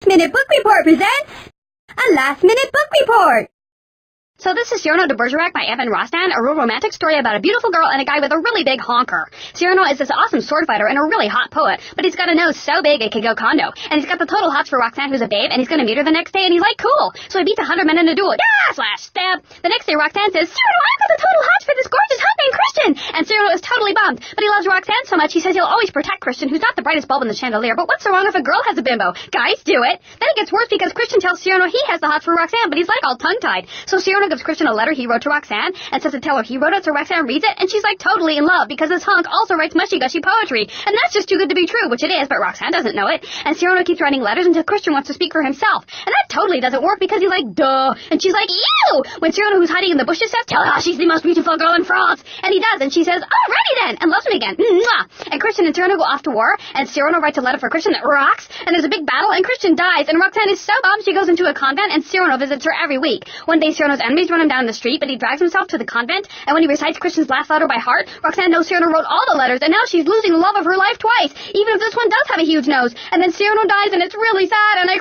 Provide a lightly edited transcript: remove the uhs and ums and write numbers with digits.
Minute Book Report presents a last-minute book report. So this is Cyrano de Bergerac by Evan Rostand, a real romantic story about a beautiful girl and a guy with a really big honker. Cyrano is this awesome sword fighter and a really hot poet, but he's got a nose so big it could go condo. And he's got the total hots for Roxanne, who's a babe, and he's gonna meet her the next day, and he's like, cool. So he beats 100 men in a duel. /stab. The next day, Roxanne says, Cyrano, I've got the total hots for this gorgeous hot named Christian. And Cyrano is totally bummed, but he loves Roxanne so much he says he'll always protect Christian, who's not the brightest bulb in the chandelier, but what's so wrong if a girl has a bimbo? Guys, do it. Then it gets worse because Christian tells Cyrano he has the hots for Roxanne, but he's like all tongue-tied. So Cyrano gives Christian a letter he wrote to Roxanne and says to tell her he wrote it, so Roxanne reads it, and she's like totally in love because this hunk also writes mushy-gushy poetry, and that's just too good to be true, which it is, but Roxanne doesn't know it. And Cyrano keeps writing letters until Christian wants to speak for himself, and that totally doesn't work because he's like, duh, and she's like, ew, when Cyrano, who's hiding in the bushes, says, tell her she's the most beautiful girl in France, and he does, and she says, alrighty then, and loves him again. Mwah. And Christian and Cyrano go off to war, and Cyrano writes a letter for Christian that rocks, and there's a big battle, and Christian dies, and Roxanne is so bummed she goes into a convent, and Cyrano visits her every week. One day Cyrano's enemies run him down the street, but he drags himself to the convent, and when he recites Christian's last letter by heart, Roxanne knows Cyrano wrote all the letters, and now she's losing the love of her life twice, even if this one does have a huge nose. And then Cyrano dies, and it's really sad, and I